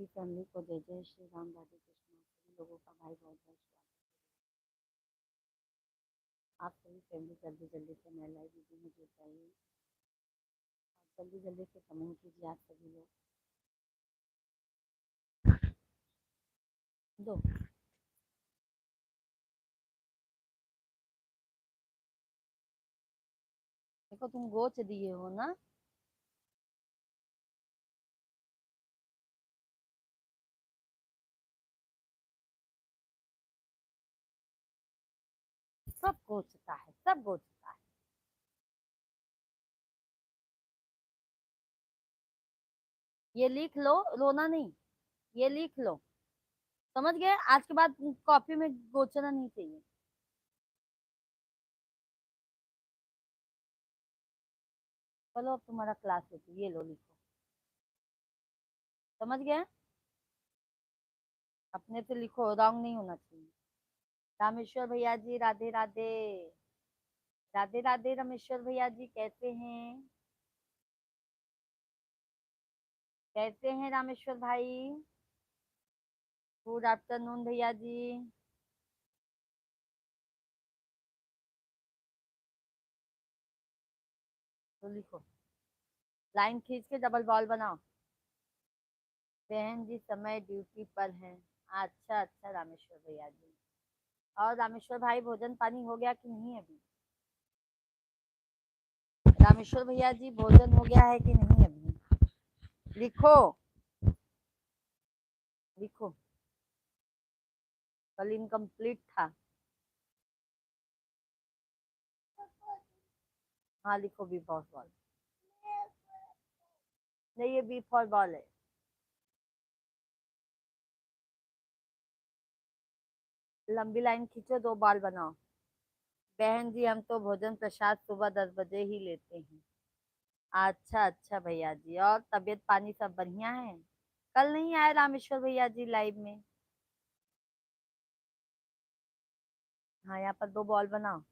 सभी फैमिली को जय जय श्री राम, राधे कृष्णा। सभी लोगों का भाई बहुत बहुत स्वागत है। आप सभी फैमिली जल्दी जल्दी से मेरे लाइव वीडियो में जुड़ जाइए और जल्दी जल्दी से कमेंट कीजिए आप सभी लोग। दो देखो, तुम गोच दिए हो ना। सब गोचता है, सब गोचता है। ये लिख लो, रोना नहीं। ये लिख लो, समझ गए? आज के बाद कॉपी में गोचना नहीं चाहिए। चलो अब तुम्हारा क्लास होती, ये लो लिखो। समझ गए? अपने से लिखो, रॉन्ग नहीं होना चाहिए। रामेश्वर भैया जी राधे राधे। राधे राधे रामेश्वर भैया जी, कैसे हैं? कैसे हैं रामेश्वर भाई? गुड आफ्टरनून भैया जी। तो लिखो, लाइन खींच के डबल बॉल बनाओ। बहन जी समय ड्यूटी पर हैं। अच्छा अच्छा रामेश्वर भैया जी। और रामेश्वर भाई भोजन पानी हो गया कि नहीं अभी? रामेश्वर भैया जी भोजन हो गया है कि नहीं अभी? लिखो, लिखो। कल इनकम्प्लीट था। हाँ लिखो, बी फॉर बॉल। नहीं, ये बी फॉर बॉल है। लंबी लाइन खींचो, दो बॉल बनाओ। बहन जी हम तो भोजन प्रसाद सुबह 10 बजे ही लेते हैं। अच्छा अच्छा भैया जी, और तबीयत पानी सब बढ़िया है? कल नहीं आए रामेश्वर भैया जी लाइव में? हाँ, यहाँ पर दो बॉल बनाओ।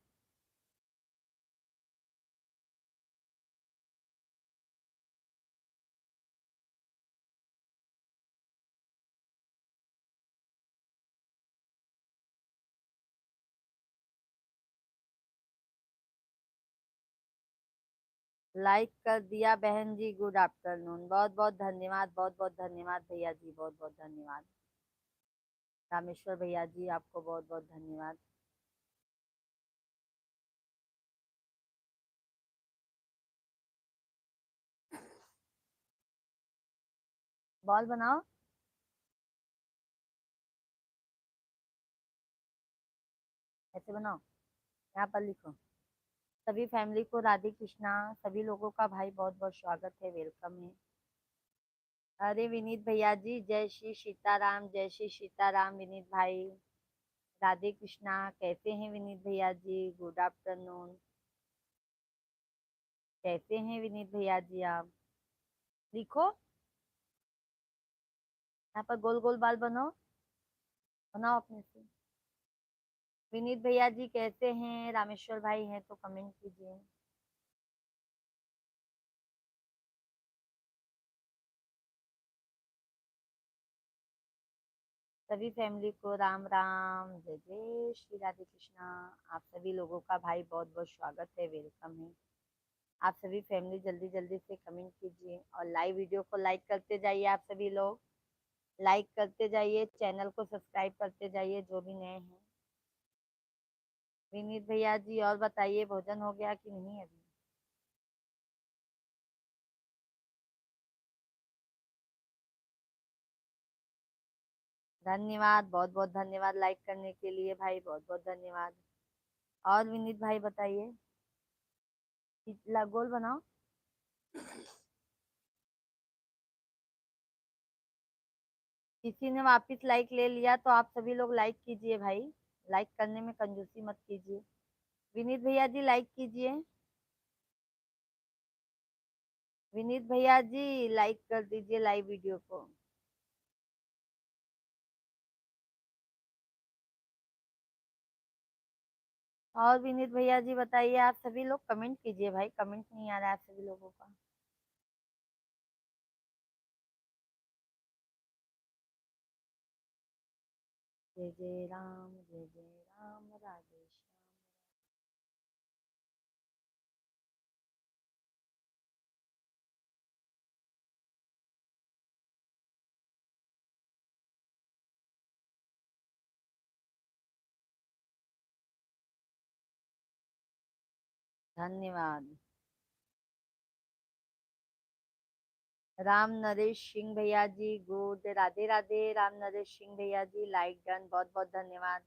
लाइक कर दिया बहन जी, गुड आफ्टरनून। बहुत बहुत धन्यवाद, बहुत बहुत धन्यवाद भैया जी, बहुत बहुत धन्यवाद। रामेश्वर भैया जी आपको बहुत बहुत धन्यवाद। बॉल बनाओ, ऐसे बनाओ। यहाँ पर लिखो, सभी फैमिली को राधे कृष्णा। सभी लोगों का भाई बहुत बहुत स्वागत है, वेलकम है। अरे विनीत भैया जी, जय श्री सीताराम, जय श्री सीताराम विनीत भाई। राधे कृष्णा, कैसे हैं विनीत भैया जी? Good afternoon. कैसे हैं विनीत भैया जी आप? लिखो, यहाँ पर गोल गोल बाल बनाओ, बनाओ अपने से। विनीत भैया जी कैसे हैं? रामेश्वर भाई हैं तो कमेंट कीजिए। सभी फैमिली को राम राम, जय जय श्री राधे कृष्णा। आप सभी लोगों का भाई बहुत बहुत स्वागत है, वेलकम है। आप सभी फैमिली जल्दी जल्दी से कमेंट कीजिए और लाइव वीडियो को लाइक करते जाइए। आप सभी लोग लाइक करते जाइए, चैनल को सब्सक्राइब करते जाइए जो भी नए हैं। विनीत भैया जी और बताइए, भोजन हो गया कि नहीं अभी? धन्यवाद, बहुत बहुत धन्यवाद लाइक करने के लिए भाई, बहुत बहुत धन्यवाद। और विनीत भाई बताइए, गोल बनाओ। किसी ने वापस लाइक ले लिया तो आप सभी लोग लाइक कीजिए भाई। लाइक करने में कंजूसी मत कीजिए। विनीत भैया जी लाइक कीजिए। विनीत भैया जी लाइक कर दीजिए लाइव वीडियो को। और विनीत भैया जी बताइए, आप सभी लोग कमेंट कीजिए भाई, कमेंट नहीं आ रहा है आप सभी लोगों का। जय जय राम, जय जय राम, राधे श्याम। धन्यवाद। राम नरेश सिंह भैया जी गुड, राधे राधे। राम नरेश सिंह भैया जी लाइक डन, बहुत बहुत धन्यवाद।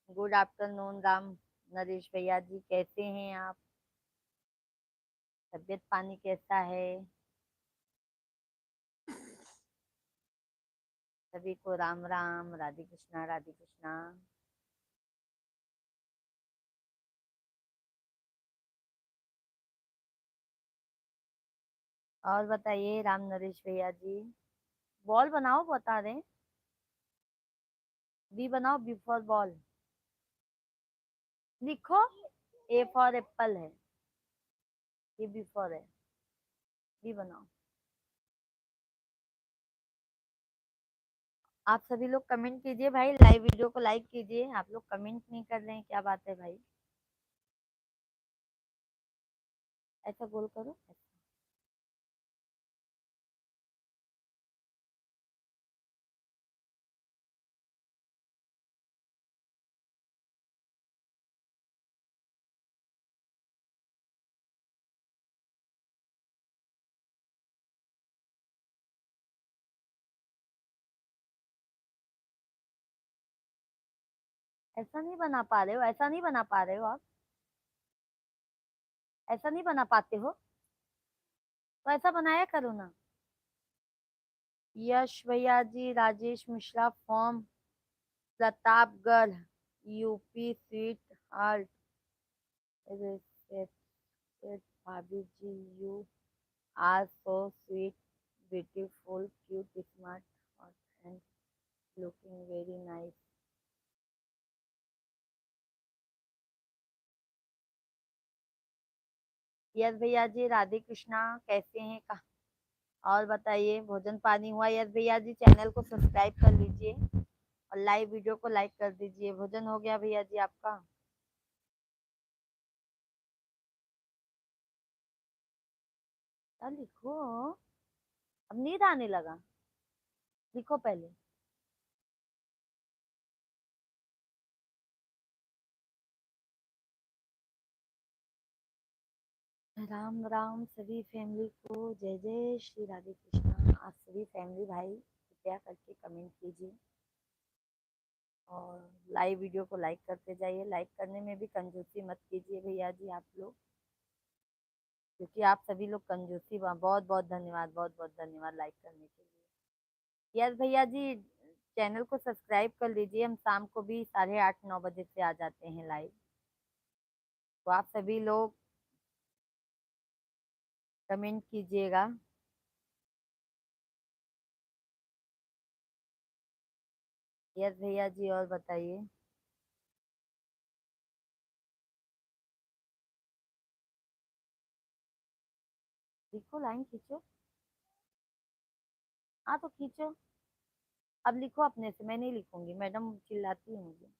गुड आफ्टरनून राम नरेश भैया जी, कैसे हैं आप? तबीयत पानी कैसा है? सभी को राम राम, राधे कृष्णा, राधे कृष्णा। और बताइए राम नरेश भैया जी, बॉल बनाओ बता रहे। बी बनाओ, बी फॉर बॉल। लिखो, ए फॉर एप्पल है, ये बी फॉर है। बी बनाओ। आप सभी लोग कमेंट कीजिए भाई, लाइव वीडियो को लाइक कीजिए। आप लोग कमेंट नहीं कर रहे हैं, क्या बात है भाई? ऐसा गोल करो। ऐसा नहीं बना पा रहे हो, ऐसा नहीं बना पा रहे हो आप? ऐसा नहीं बना पाते हो तो ऐसा बनाया करो ना। यश भैया जी, Rajesh Mishra from Pratapgarh, UP, sweetheart. भाभी जी, you are so sweet, beautiful, cute, smart and looking very nice. Yes भैया जी, राधे कृष्णा, कैसे हैं का? और बताइए, भोजन पानी हुआ? यस भैया जी, चैनल को सब्सक्राइब कर लीजिए और लाइव वीडियो को लाइक कर दीजिए। भोजन हो गया भैया जी आपका? लिखो, अब नींद आने लगा। लिखो पहले। राम राम सभी फैमिली को, जय जय श्री राधे कृष्णा। आप सभी फैमिली भाई कृपया करके कमेंट कीजिए और लाइव वीडियो को लाइक करते जाइए। लाइक करने में भी कंजूसी मत कीजिए भैया जी आप लोग, क्योंकि आप सभी लोग कंजूसी, बहुत बहुत धन्यवाद, बहुत बहुत धन्यवाद लाइक करने के लिए। यस भैया जी, चैनल को सब्सक्राइब कर लीजिए। हम शाम को भी 8:30-9 बजे से आ जाते हैं लाइव, तो आप सभी लोग कमेंट कीजिएगा। यस भैया जी, और बताइए। लिखो, लाइन खींचो। हाँ तो खींचो। अब लिखो अपने से, मैं नहीं लिखूंगी, मैडम चिल्लाती है मुझे।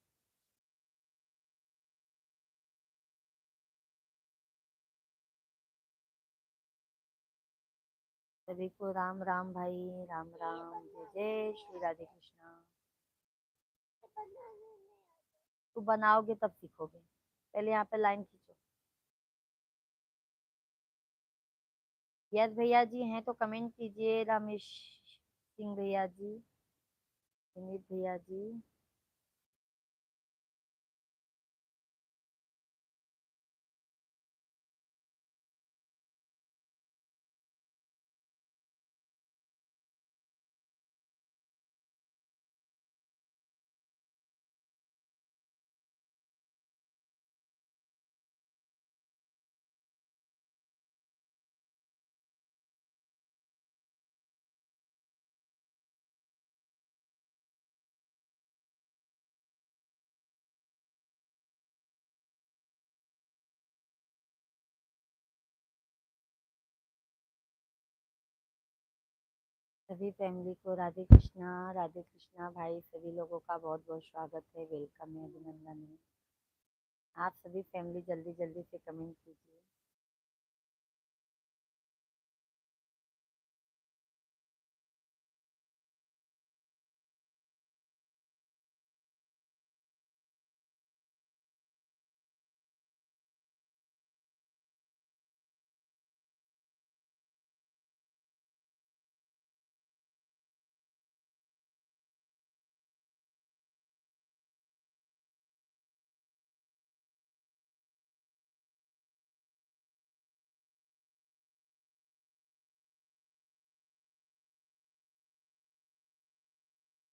सभी को राम राम भाई, राम राम, जय जय श्री राधे कृष्णा। तू बनाओगे तब सीखोगे, पहले यहाँ पे लाइन खींचो। यस भैया जी हैं तो कमेंट कीजिए। रमेश सिंह भैया जी, विनीत भैया जी। सभी फैमिली को राधे कृष्णा भाई, सभी लोगों का बहुत बहुत स्वागत है, वेलकम है, अभिनंदन है। आप सभी फैमिली जल्दी जल्दी से कमेंट कीजिए।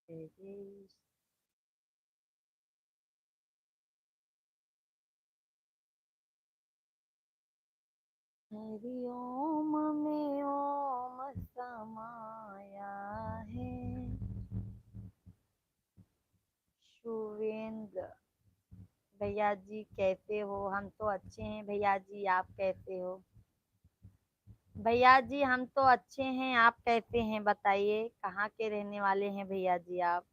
जय हरि ओम में ओम समाया है। शुभेंद्र भैया जी कैसे हो? हम तो अच्छे हैं भैया जी, आप कैसे हो? भैया जी हम तो अच्छे हैं, आप कैसे हैं बताइए, कहाँ के रहने वाले हैं भैया जी आप?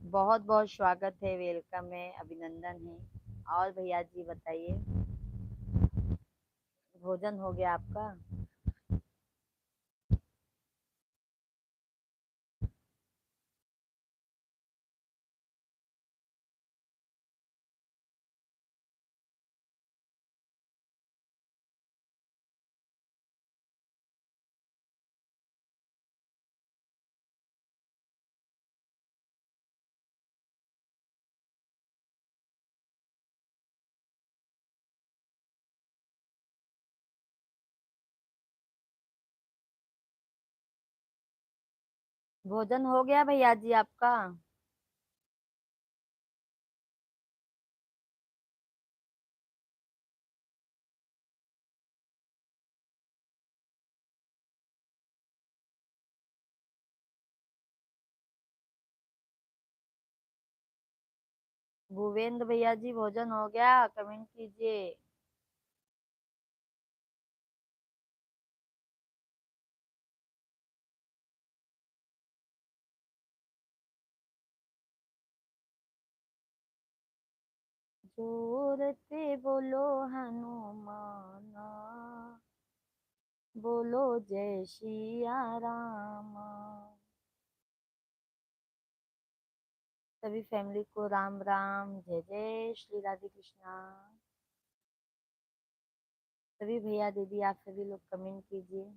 बहुत बहुत स्वागत है, वेलकम है, अभिनंदन है। और भैया जी बताइए, भोजन हो गया आपका? भोजन हो गया भैया जी आपका? भूपेंद्र भैया जी भोजन हो गया, कमेंट कीजिए। जोर से बोलो हनुमाना, बोलो जय सिया राम। सभी फैमिली को राम राम, जय जय श्री राधे कृष्णा। सभी भैया दीदी आप सभी लोग कमेंट कीजिए।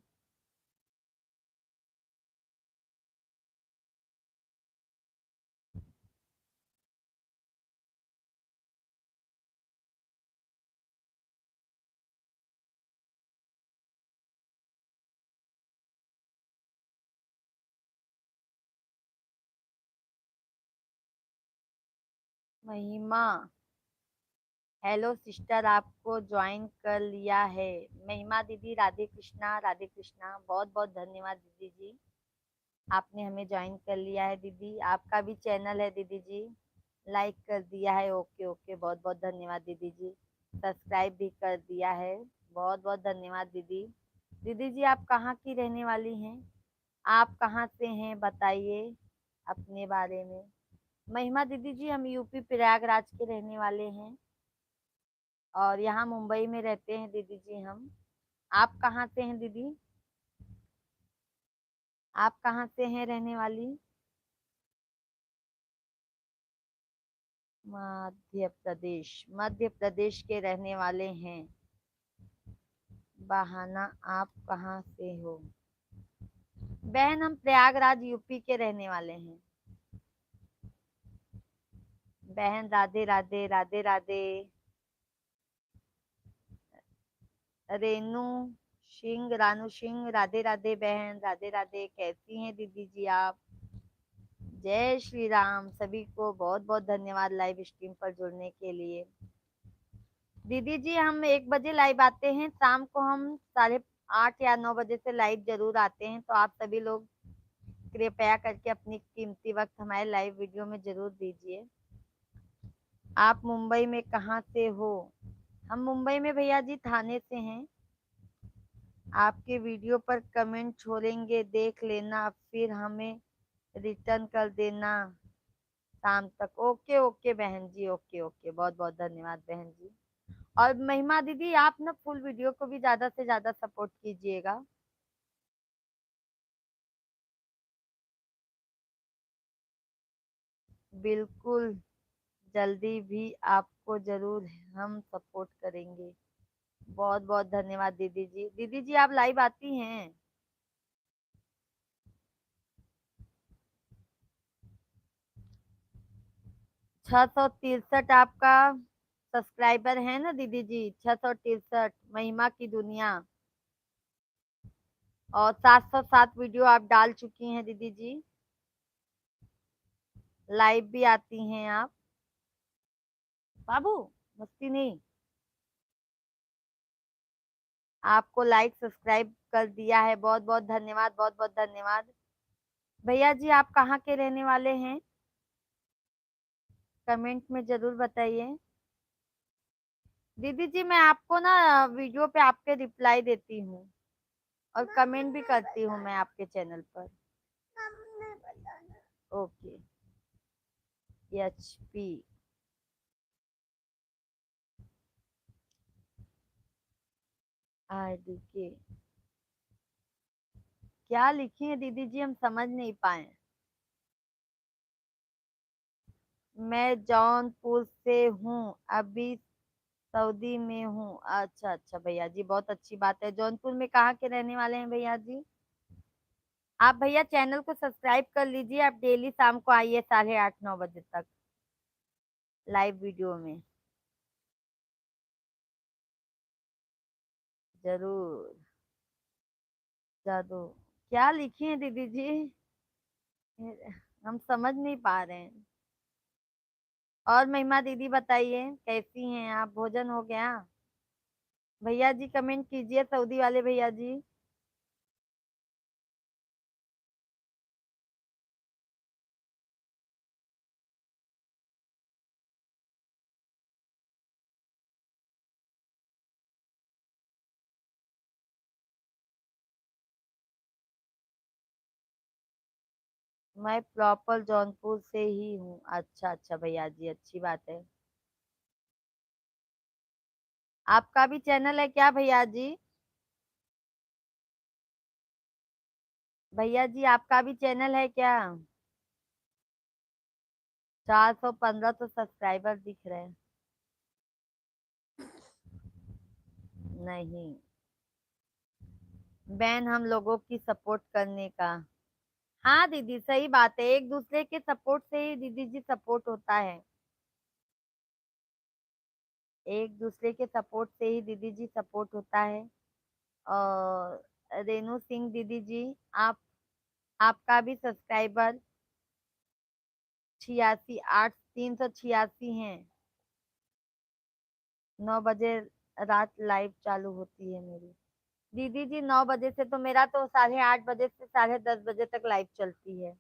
महिमा, हेलो सिस्टर, आपको ज्वाइन कर लिया है। महिमा दीदी राधे कृष्णा, बहुत बहुत धन्यवाद दीदी जी, आपने हमें ज्वाइन कर लिया है। दीदी आपका भी चैनल है दीदी जी, लाइक कर दिया है, ओके ओके, बहुत बहुत धन्यवाद दीदी जी। सब्सक्राइब भी कर दिया है, बहुत बहुत धन्यवाद दीदी। दीदी जी आप कहाँ की रहने वाली हैं? आप कहाँ से हैं बताइए अपने बारे में। महिमा दीदी जी हम यूपी प्रयागराज के रहने वाले हैं और यहाँ मुंबई में रहते हैं दीदी जी हम। आप कहाँ से हैं दीदी? आप कहाँ से हैं रहने वाली? मध्य प्रदेश के रहने वाले हैं। बहाना, आप कहाँ से हो? बहन हम प्रयागराज यूपी के रहने वाले हैं। बहन राधे राधे राधे राधे। रेनू सिंह, रानू सिंह, राधे राधे बहन, राधे राधे, कैसी हैं दीदी जी आप? जय श्री राम, सभी को बहुत बहुत धन्यवाद लाइव स्ट्रीम पर जुड़ने के लिए। दीदी जी हम 1 बजे लाइव आते हैं, शाम को हम 8:30 या 9 बजे से लाइव जरूर आते हैं, तो आप सभी लोग कृपया करके अपनी कीमती वक्त हमारे लाइव वीडियो में जरूर दीजिए। आप मुंबई में कहाँ से हो? हम मुंबई में भैया जी थाने से हैं। आपके वीडियो पर कमेंट छोड़ेंगे, देख लेना, फिर हमें रिटर्न कर देना शाम तक। ओके ओके बहन जी, ओके ओके, बहुत बहुत धन्यवाद बहन जी। और महिमा दीदी, आप ना फुल वीडियो को भी ज्यादा से ज्यादा सपोर्ट कीजिएगा। बिल्कुल, जल्दी भी आपको जरूर हम सपोर्ट करेंगे। बहुत बहुत धन्यवाद दीदी जी। दीदी जी आप लाइव आती हैं? 663 आपका सब्सक्राइबर है ना दीदी जी? 663, महिमा की दुनिया। और 707 वीडियो आप डाल चुकी हैं दीदी जी। लाइव भी आती हैं आप। बाबू, मस्ती नहीं। आपको लाइक सब्सक्राइब कर दिया है, बहुत बहुत धन्यवाद, बहुत बहुत धन्यवाद। भैया जी आप कहाँ के रहने वाले हैं? कमेंट में जरूर बताइए। दीदी जी मैं आपको ना वीडियो पे आपके रिप्लाई देती हूँ, और कमेंट भी करती हूँ मैं आपके चैनल पर। ओके। HP RDK क्या लिखी है दीदी जी, हम समझ नहीं पाए। मैं जौनपुर से हूँ, अभी सऊदी में हूँ। अच्छा अच्छा भैया जी, बहुत अच्छी बात है। जौनपुर में कहाँ के रहने वाले हैं भैया जी? आप भैया चैनल को सब्सक्राइब कर लीजिए, आप डेली शाम को आइए 8:30-9 बजे तक लाइव वीडियो में। जरूर। जादू क्या लिखी है दीदी जी, हम समझ नहीं पा रहे हैं। और महिमा दीदी बताइए कैसी हैं आप, भोजन हो गया? भैया जी कमेंट कीजिए, सऊदी वाले भैया जी। मैं प्रॉपर जौनपुर से ही हूँ। अच्छा अच्छा भैया जी, अच्छी बात है। आपका भी चैनल है क्या भैया जी? भैया जी आपका भी चैनल है क्या? 415 तो सब्सक्राइबर दिख रहे हैं। नहीं, बैन हम लोगों की सपोर्ट करने का। हाँ दीदी सही बात है, एक दूसरे के सपोर्ट से ही दीदी जी सपोर्ट होता है। एक दूसरे के सपोर्ट से ही दीदी जी सपोर्ट होता है। और रेनू सिंह दीदी जी, आप आपका भी सब्सक्राइबर 86, 386 हैं। 9 बजे रात लाइव चालू होती है मेरी। दीदी जी 9 बजे से, तो मेरा तो 8:30 बजे से 10:30 बजे तक लाइव चलती है।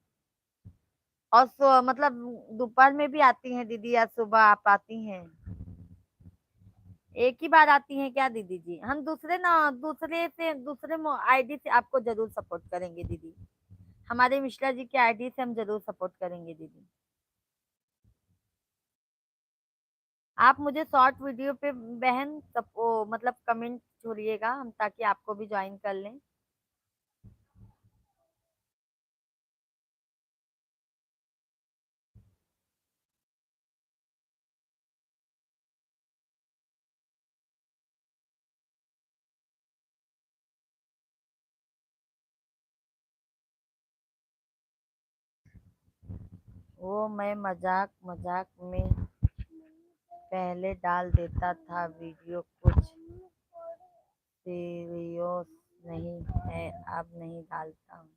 और मतलब दोपहर में भी आती हैं दीदी, या सुबह आप आती हैं? एक ही बार आती हैं क्या दीदी जी? हम दूसरे ना, दूसरे आईडी से आपको जरूर सपोर्ट करेंगे दीदी। हमारे मिश्रा जी के आईडी से हम जरूर सपोर्ट करेंगे दीदी। आप मुझे शॉर्ट वीडियो पे बहन सब मतलब कमेंट छोड़िएगा, हम ताकि आपको भी ज्वाइन कर लें। वो मैं मजाक मजाक में पहले डाल देता था वीडियो, कुछ सीरियस नहीं है, अब नहीं डालता हूँ।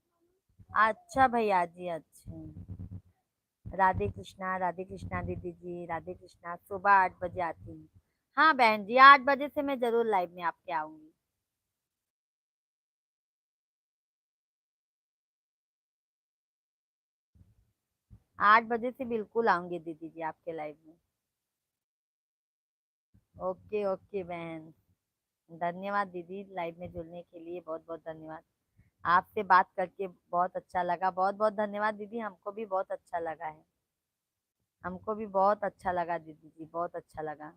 अच्छा भैया जी, अच्छा। राधे कृष्णा दीदी जी, राधे कृष्णा। सुबह 8 बजे आती हूँ। हाँ बहन जी, 8 बजे से मैं जरूर लाइव में आपके आऊंगी। 8 बजे से बिल्कुल आऊंगी दीदी जी आपके लाइव में। ओके ओके बहन, धन्यवाद दीदी, लाइव में जुड़ने के लिए बहुत बहुत धन्यवाद। आपसे बात करके बहुत अच्छा लगा, बहुत बहुत धन्यवाद दीदी, हमको भी बहुत अच्छा लगा है। हमको भी बहुत अच्छा लगा दीदी जी, बहुत अच्छा लगा।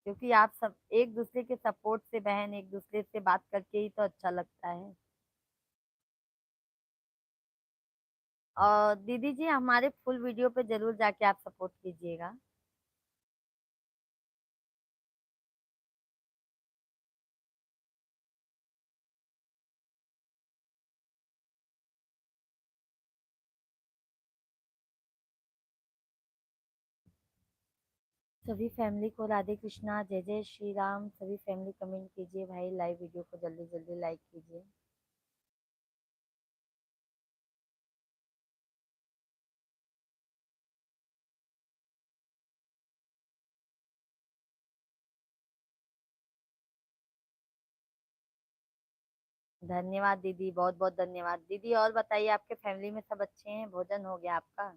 क्योंकि आप सब एक दूसरे के सपोर्ट से, बहन एक दूसरे से बात करके ही तो अच्छा लगता है। और दीदी जी हमारे फुल वीडियो पे जरूर जाके आप सपोर्ट कीजिएगा। सभी फैमिली को राधे कृष्णा, जय जय श्री राम। सभी फैमिली कमेंट कीजिए भाई, लाइव वीडियो को जल्दी जल्दी लाइक कीजिए। धन्यवाद दीदी, बहुत बहुत धन्यवाद दीदी। और बताइए आपके फैमिली में सब अच्छे हैं? भोजन हो गया आपका?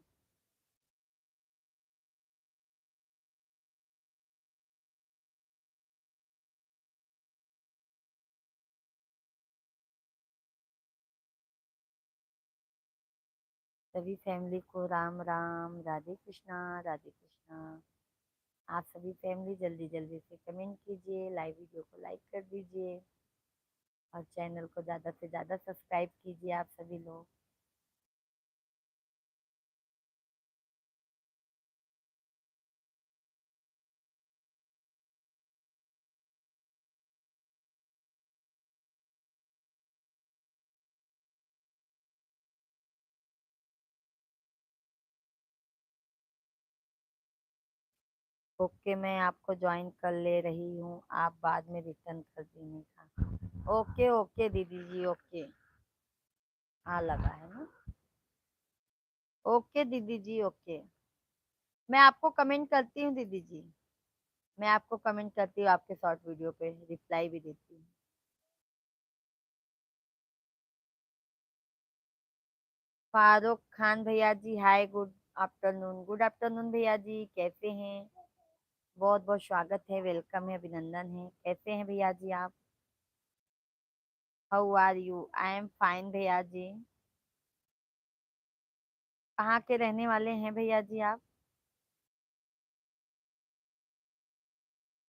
सभी फैमिली को राम राम, राधे कृष्णा, राधे कृष्णा। आप सभी फैमिली जल्दी जल्दी से कमेंट कीजिए, लाइव वीडियो को लाइक कर दीजिए और चैनल को ज्यादा से ज्यादा सब्सक्राइब कीजिए आप सभी लोग। ओके, मैं आपको ज्वाइन कर ले रही हूँ, आप बाद में रिटर्न कर देने का। ओके ओके दीदी जी, ओके। हाँ लगा है ना। ओके दीदी जी, ओके। मैं आपको कमेंट करती हूँ दीदी जी। मैं आपको कमेंट करती हूँ, आपके शॉर्ट वीडियो पे रिप्लाई भी देती हूँ। फारूक खान भैया जी, हाय, गुड आफ्टरनून। गुड आफ्टरनून भैया जी, कैसे हैं? बहुत बहुत स्वागत है, वेलकम है, अभिनंदन है। कैसे हैं भैया जी आप? How are you? I am fine भैया जी। कहाँ के रहने वाले हैं भैया जी आप?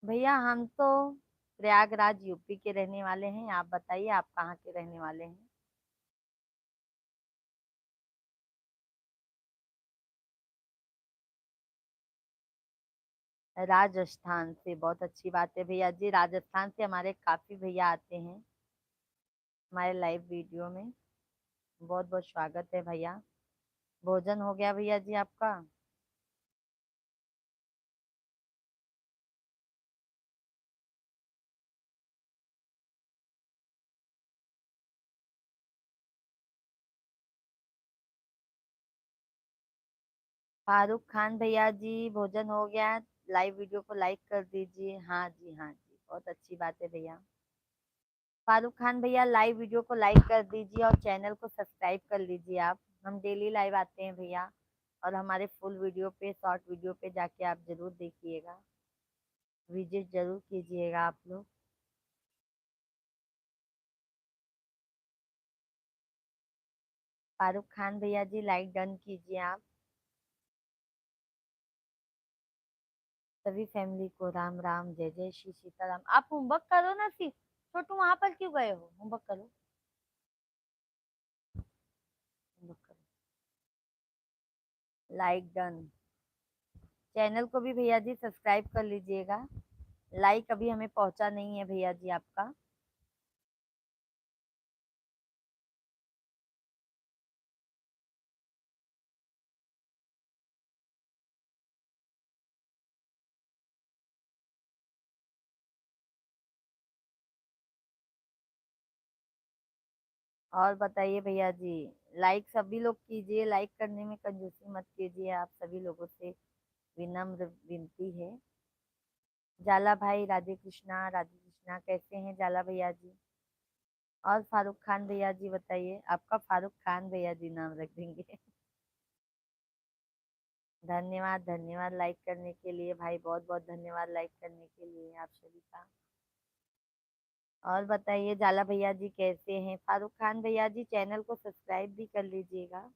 भैया हम तो प्रयागराज यूपी के रहने वाले हैं। आप बताइए आप कहाँ के रहने वाले हैं? राजस्थान से, बहुत अच्छी बात है भैया जी। राजस्थान से हमारे काफी भैया आते हैं हमारे लाइव वीडियो में। बहुत बहुत स्वागत है भैया। भोजन हो गया भैया जी आपका? फारूक खान भैया जी, भोजन हो गया? लाइव वीडियो को लाइक कर दीजिए। हाँ जी, हाँ जी, बहुत अच्छी बात है भैया। फारूक खान भैया, लाइव वीडियो को लाइक कर दीजिए और चैनल को सब्सक्राइब कर लीजिए आप। हम डेली लाइव आते हैं भैया। और हमारे फुल वीडियो पे, शॉर्ट वीडियो पे जाके आप जरूर देखिएगा, विजिट जरूर कीजिएगा आप लोग। फारूक खान भैया जी, लाइक डन कीजिए आप। सभी फैमिली को राम राम, जय जय श्री सीताराम। आप होमवर्क करो ना, सी छोटू, वहां पर क्यों गए हो? होमवर्क करो, होमवर्क करो। Like done. चैनल को भी भैया जी सब्सक्राइब कर लीजिएगा। लाइक अभी हमें पहुंचा नहीं है भैया जी आपका। और बताइए भैया जी, लाइक सभी लोग कीजिए, लाइक करने में कंजूसी मत कीजिए, आप सभी लोगों से विनम्र विनती है। जाला भाई, राधे कृष्णा, राधे कृष्णा। कैसे हैं जाला भैया जी? और फारूक खान भैया जी बताइए, आपका फारूक खान भैया जी नाम रख देंगे। धन्यवाद धन्यवाद लाइक करने के लिए भाई, बहुत बहुत धन्यवाद लाइक करने के लिए आप सभी का। और बताइए जाला भैया जी कैसे हैं? फारूक खान भैया जी चैनल को सब्सक्राइब भी कर लीजिएगा।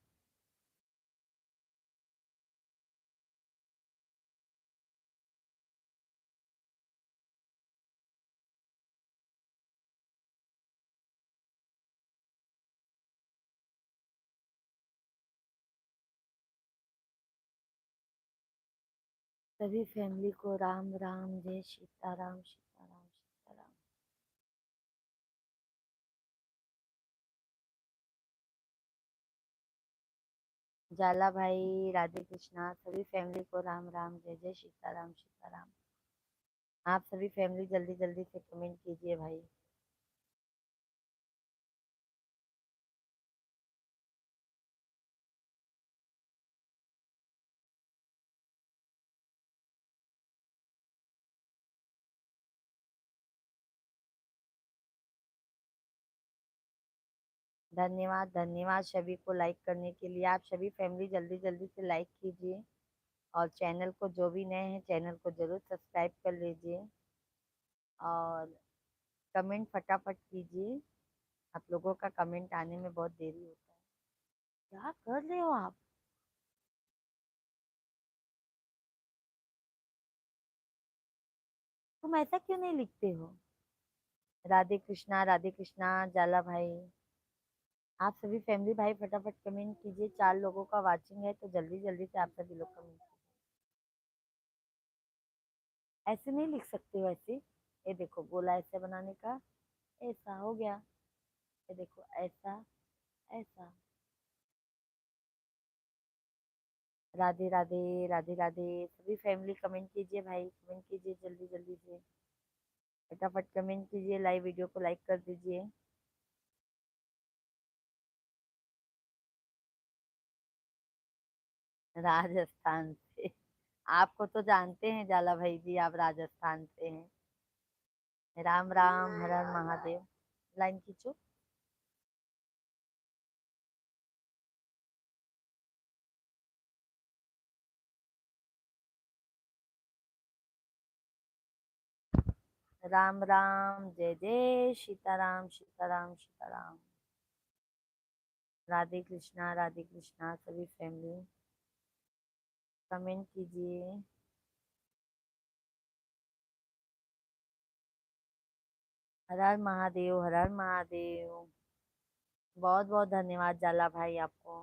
सभी फैमिली को राम राम, जय सीताराम सीताराम सीताराम। जाला भाई राधे कृष्णा, सभी फैमिली को राम राम, जय जय सीताराम सीताराम। आप सभी फैमिली जल्दी जल्दी से कमेंट कीजिए भाई। धन्यवाद धन्यवाद सभी को लाइक करने के लिए। आप सभी फैमिली जल्दी जल्दी से लाइक कीजिए, और चैनल को जो भी नए हैं चैनल को जरूर सब्सक्राइब कर लीजिए, और कमेंट फटाफट कीजिए। आप लोगों का कमेंट आने में बहुत देरी होता है। क्या कर रहे हो आप? तुम ऐसा क्यों नहीं लिखते हो? राधे कृष्णा जाला भाई। आप सभी फैमिली भाई फटाफट कमेंट कीजिए। 4 लोगों का वाचिंग है तो जल्दी जल्दी से आप सभी लोग कमेंट कीजिए। ऐसे नहीं लिख सकते हो ऐसे। ये देखो बोला ऐसे बनाने का, ऐसा हो गया। ये देखो ऐसा, ऐसा। राधे राधे राधे राधे। सभी फैमिली कमेंट कीजिए भाई, कमेंट कीजिए जल्दी जल्दी से। फटाफट कमेंट कीजिए, लाइव वीडियो को लाइक कर दीजिए। राजस्थान से? आपको तो जानते हैं जाला भाई जी, आप राजस्थान से हैं। राम राम, हर हर महादेव। लाइन खींचो। राम राम, जय जय सीताराम सीताराम सीताराम। राधे कृष्णा सभी फैमिली कमेंट कीजिए। हर हर महादेव, हर हर महादेव। बहुत बहुत धन्यवाद जाला भाई आपको।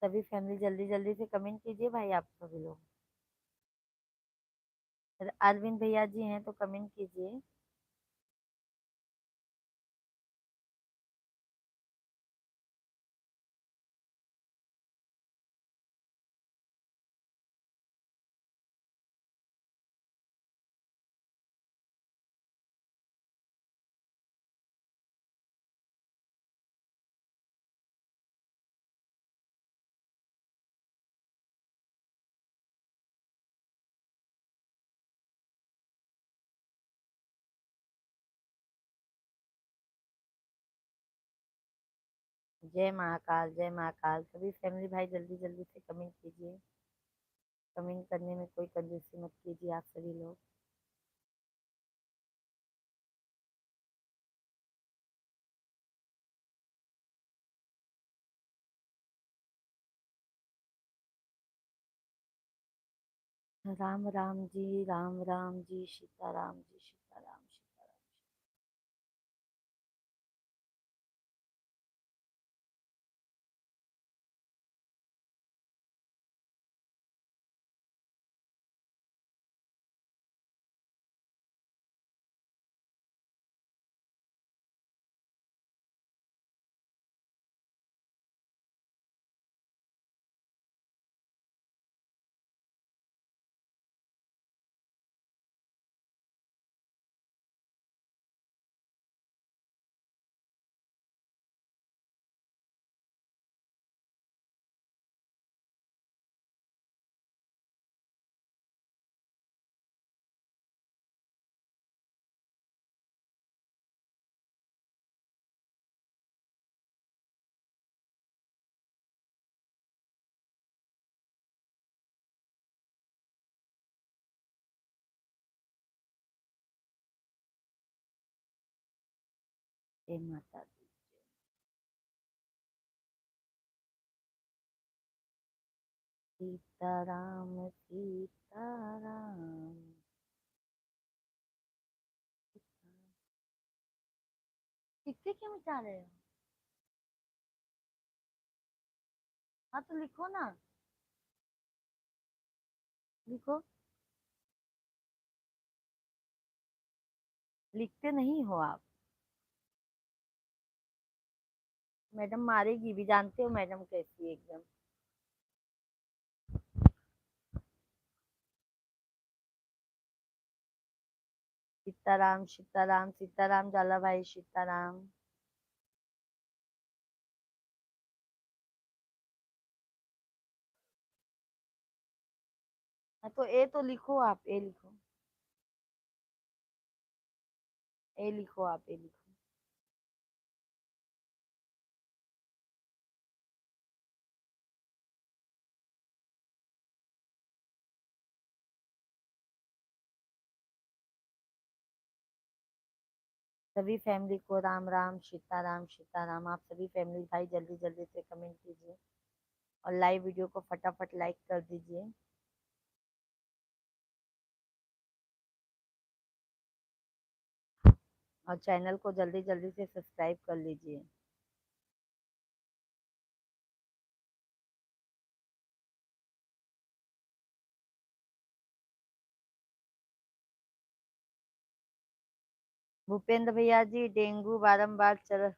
सभी फैमिली जल्दी जल्दी से कमेंट कीजिए भाई, आप सभी लोग। अरविंद भैया जी हैं तो कमेंट कीजिए। जय महाकाल, जय महाकाल। सभी फैमिली भाई जल्दी जल्दी से कमेंट कीजिए। कमेंट करने में कोई कंजूसी मत कीजिए आप सभी लोग। राम राम राम जी सीताराम जी सीताराम सीताराम। जय माता दी। सीताराम सीताराम। लिखते क्यों मिटा रहे हो? हाँ तो लिखो ना, लिखो। लिखते नहीं हो आप। मैडम मारेगी भी, जानते हो मैडम कैसी है एकदम। सीताराम सीताराम सीताराम जाला भाई सीताराम। हाँ तो ए तो लिखो, आप ए लिखो। ए लिखो, आप ए लिखो। सभी फैमिली को राम राम सीताराम सीताराम। आप सभी फैमिली भाई जल्दी जल्दी से कमेंट कीजिए और लाइव वीडियो को फटाफट लाइक कर दीजिए। और चैनल को जल्दी जल्दी से सब्सक्राइब कर लीजिए। भूपेंद्र भैया जी, डेंगू बारंबार चल।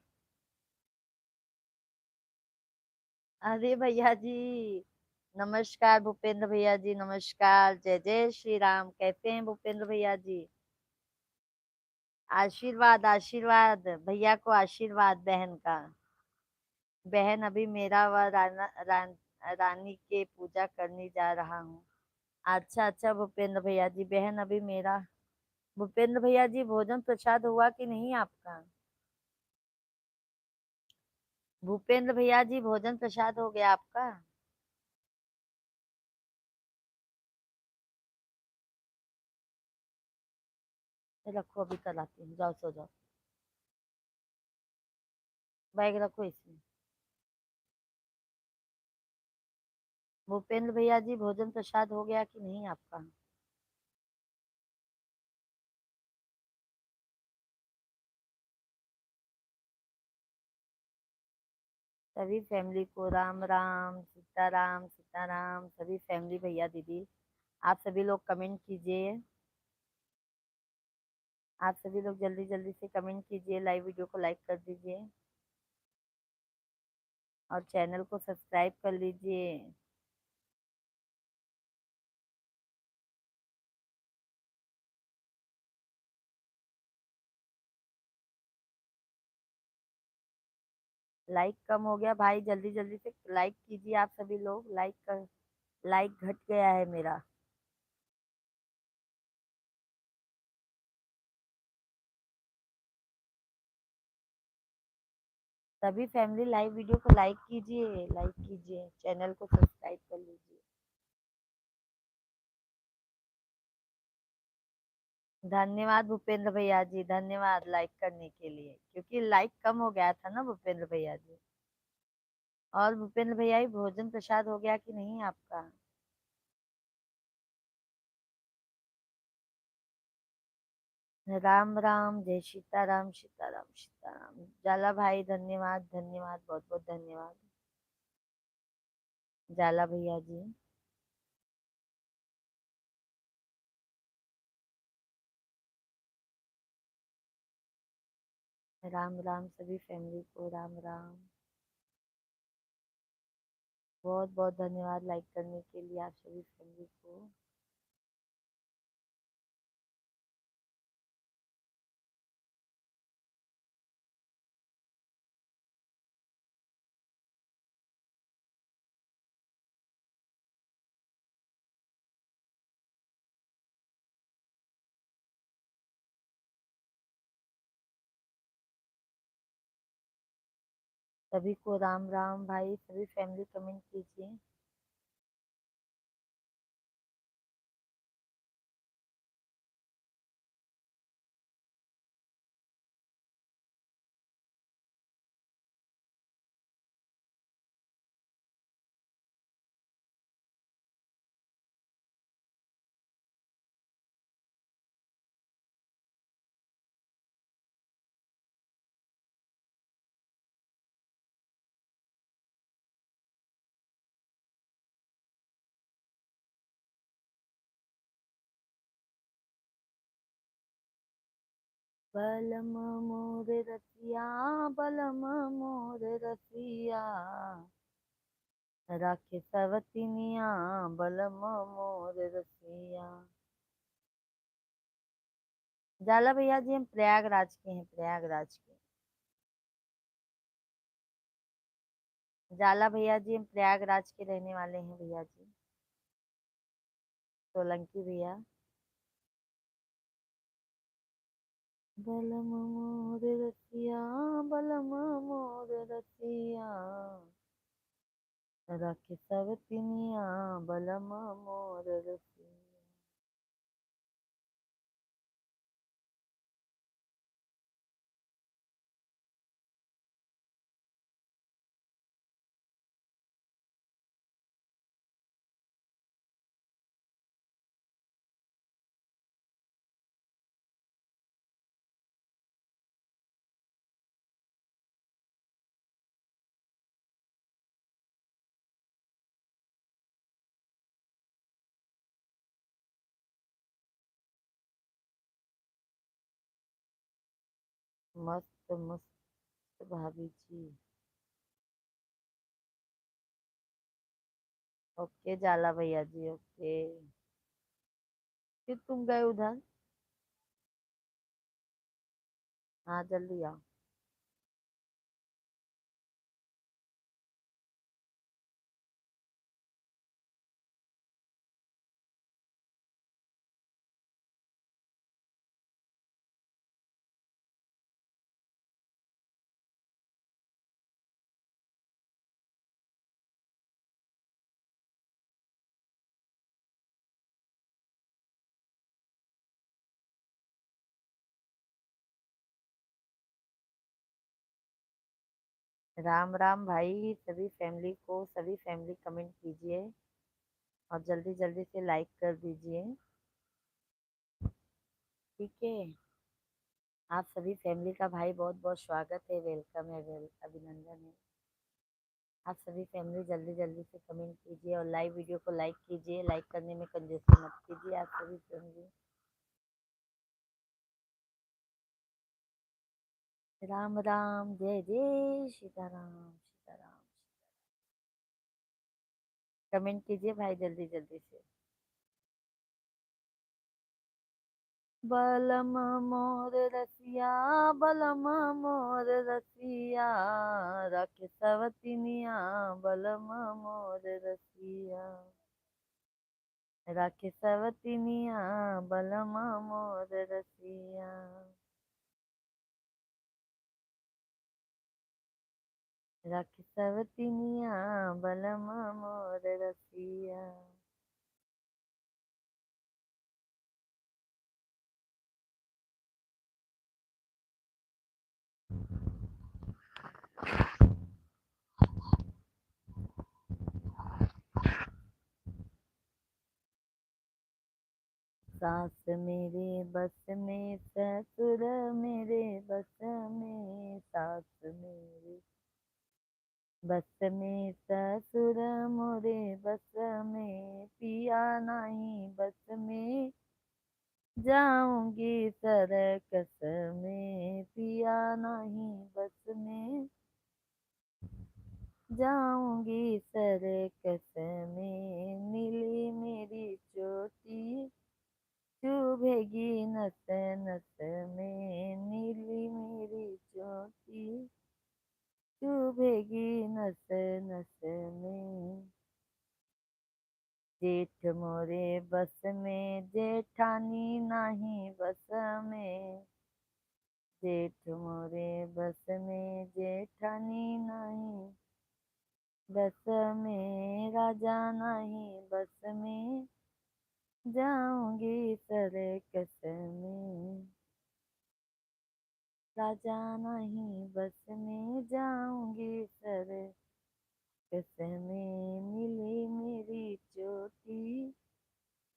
अरे भैया जी, नमस्कार भूपेंद्र भैया जी, नमस्कार। जय जय श्री राम। कैसे हैं भूपेंद्र भैया जी? आशीर्वाद आशीर्वाद, भैया को आशीर्वाद बहन का। बहन अभी मेरा व रानी के पूजा करने जा रहा हूँ। अच्छा अच्छा भूपेंद्र भैया जी, बहन अभी मेरा। भूपेंद्र भैया जी, भोजन प्रसाद हुआ कि नहीं आपका? भूपेंद्र भैया जी, भोजन प्रसाद हो गया आपका? रखो, अभी कल आती हूँ, जाओ सो जाओ। बैग रखो इसमें। भूपेंद्र भैया जी, भोजन प्रसाद हो गया कि नहीं आपका? सभी फैमिली को राम राम सीताराम सीताराम। सभी फैमिली भैया दीदी, आप सभी लोग कमेंट कीजिए। आप सभी लोग जल्दी जल्दी से कमेंट कीजिए, लाइव वीडियो को लाइक कर दीजिए और चैनल को सब्सक्राइब कर लीजिए। लाइक कम हो गया भाई, जल्दी जल्दी से लाइक कीजिए। आप सभी लोग लाइक कर। लाइक घट गया है मेरा। सभी फैमिली लाइव वीडियो को लाइक कीजिए, लाइक कीजिए, चैनल को सब्सक्राइब कर लीजिए। धन्यवाद भूपेंद्र भैया जी, धन्यवाद लाइक करने के लिए, क्योंकि लाइक कम हो गया था ना भूपेंद्र भैया जी। और भूपेंद्र भैया ही, भोजन प्रसाद हो गया कि नहीं आपका? राम राम, जय सीताराम सीताराम सीताराम। जाला भाई धन्यवाद धन्यवाद, बहुत बहुत धन्यवाद। जाला भैया जी, राम राम। सभी फैमिली को राम राम। बहुत बहुत धन्यवाद लाइक करने के लिए आप सभी फैमिली को। सभी को राम राम भाई, सभी फैमिली कमेंट कीजिए। बलम मोर रसिया, बलम मोर रसिया, राखे सवतिनिया, बलम मोर रसिया। जाला भैया जी हम प्रयागराज के हैं, प्रयागराज के। जाला भैया जी हम प्रयागराज के रहने वाले हैं भैया जी। सोलंकी भैया। बलम मोर रसिया, बलम मोर रसिया, राखे सवतिनिया, बलम मोर रसिया। मस्त मस्त भाभी जी। ओके जाला भैया जी, ओके। फिर तुम गए उधर? हाँ जल्दी आओ। राम राम भाई, सभी फैमिली को, सभी फैमिली कमेंट कीजिए और जल्दी जल्दी से लाइक कर दीजिए। ठीक है। आप सभी फैमिली का भाई बहुत बहुत स्वागत है, वेलकम है, अभिनंदन है। आप सभी फैमिली जल्दी जल्दी से कमेंट कीजिए और लाइव वीडियो को लाइक कीजिए। लाइक करने में कंजूसी मत कीजिए आप सभी फैमिली। राम राम, जय जय सीताराम, सीताराम। कमेंट कीजिए भाई जल्दी जल्दी से। बलम मोर रसिया, बलम मोर रसिया, राखे सवतिनिया, बलम मोर रसिया, राखे सवतिनिया, बलम मोर रसिया। राखे सवतिनिया, बलम मोर रसिया। सास मेरे बस में, ससुर मेरे बस में, सास मेरे बस में, ससुर मोरे बस में, पिया नहीं बस में, जाऊंगी सरकस में, पिया नहीं बस में, जाऊंगी सरकस में, नीली मेरी चोटी चुभेगी नस नस में, नीली मेरी चोटी चुभेगी नस नस में। जेठ मोरे बस में, जेठानी नहीं बस में, जेठ मोरे बस में, जेठानी नहीं बस में, राजा नहीं बस में, जाऊंगी सरकस में, राजा नहीं बस में, जाऊंगी सरकस में, मिली मेरी चोटी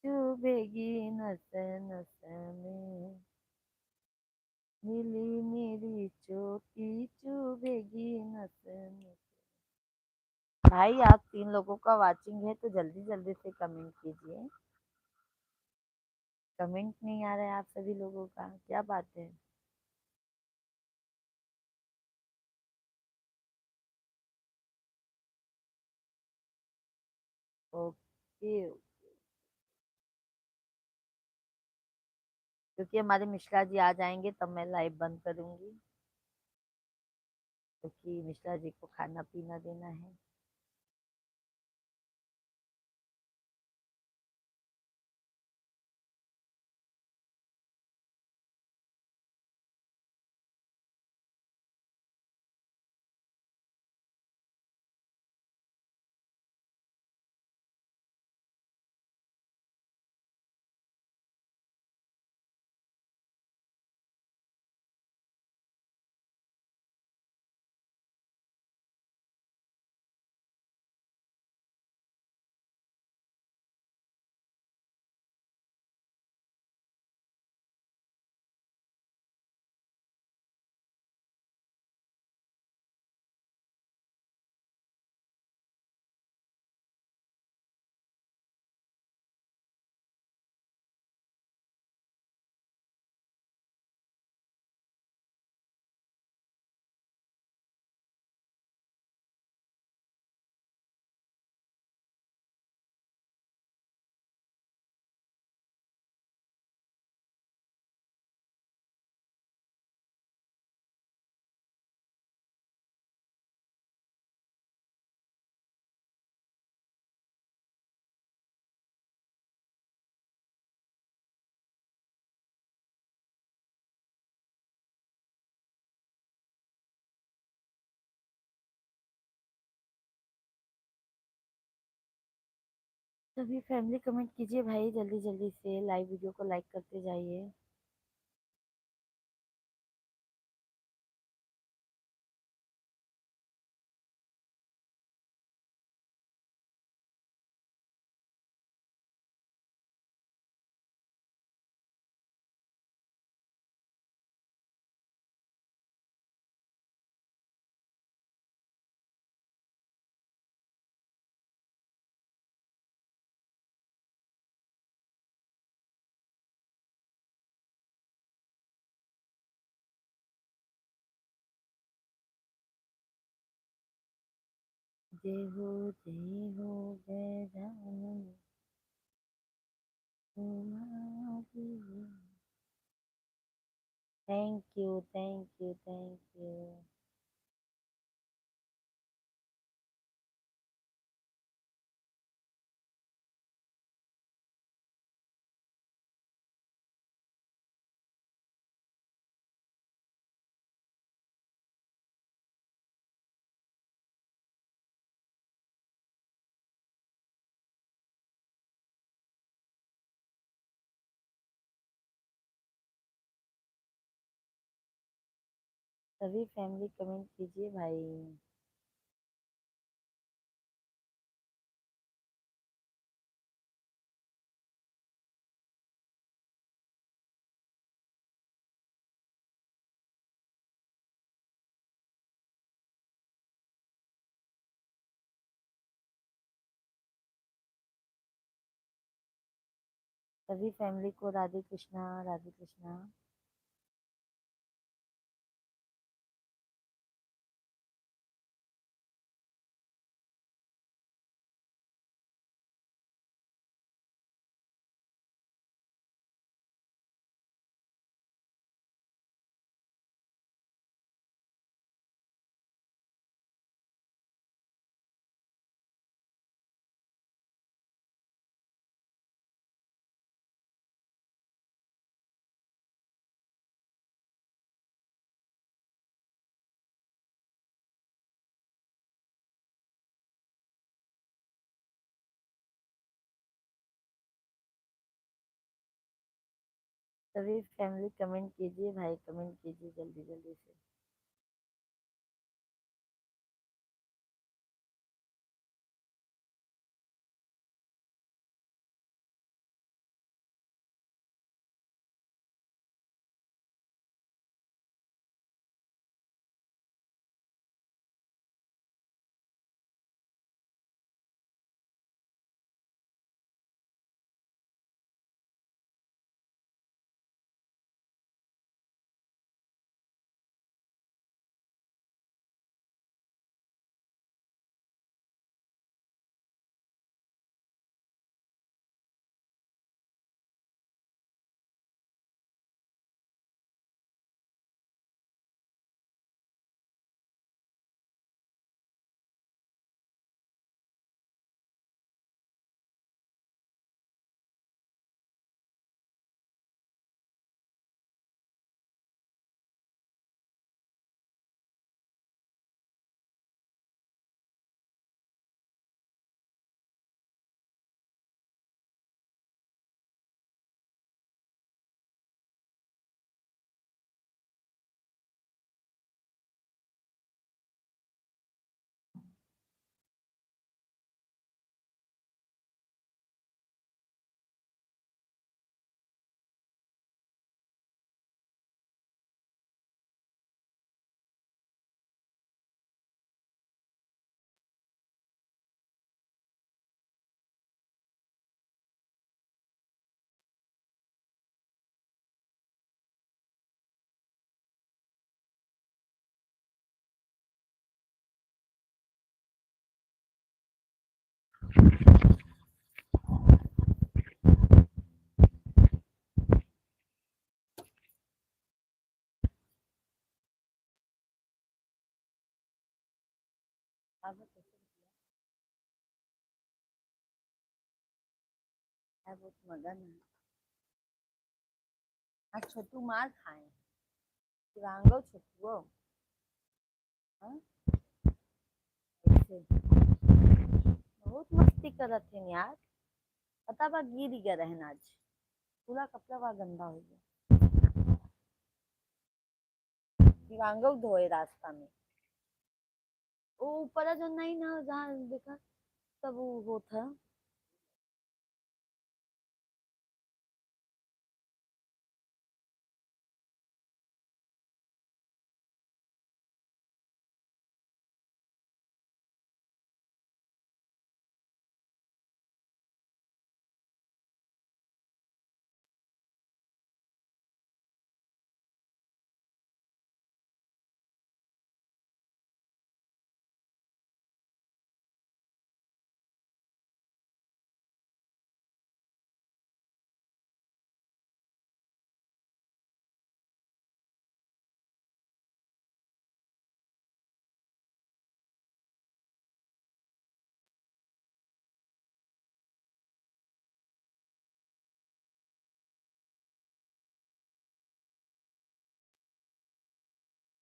चुभेगी नस नस में, मिली मेरी चोटी चुभेगी नस नस। भाई आप 3 लोगों का वाचिंग है तो जल्दी जल्दी से कमेंट कीजिए। कमेंट नहीं आ रहा है आप सभी लोगों का, क्या बात है? ओके। क्योंकि हमारे मिश्रा जी आ जाएंगे तब मैं लाइव बंद करूंगी, क्योंकि मिश्रा जी को खाना पीना देना है। सभी फैमिली कमेंट कीजिए भाई, जल्दी जल्दी से लाइव वीडियो को लाइक करते जाइए। जय हो जय हो गजानन तुम्हारी। Thank you thank you thank you. सभी फैमिली कमेंट कीजिए भाई। सभी फैमिली को राधे कृष्णा राधे कृष्णा। सभी फैमिली कमेंट कीजिए भाई, कमेंट कीजिए जल्दी जल्दी से। अब कैसे है, बहुत मगन है। आज छोटू मार खाए, शिवांगो छोटू। हाँ, ऐसे बहुत मस्ती करत थे यार। पता बा गिर गया रहन आज, पूरा कपड़ा वहाँ गंदा हो गया। शिवांगो धोए रास्ता में। वो ऊपर जो नहीं ना जहाँ देखा तब वो था।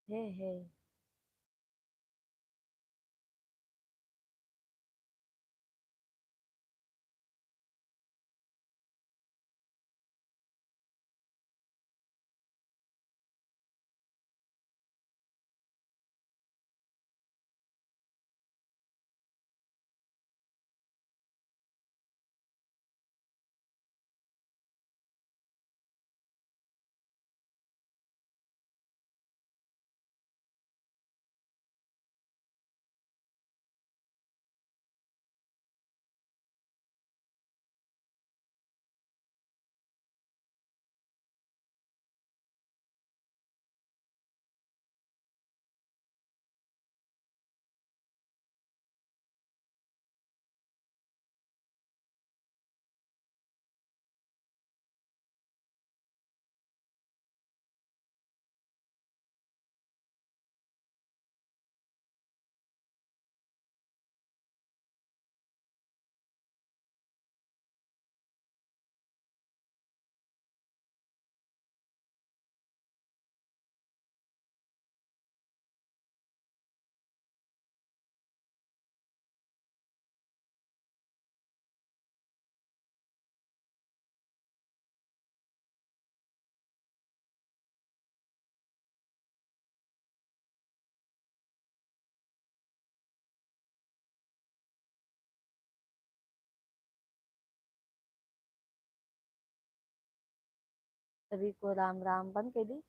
है। सभी को राम राम बंद कर दी।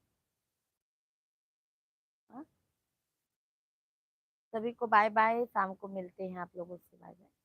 हाँ? सभी को बाय बाय, शाम को मिलते हैं आप लोगों से। Bye bye.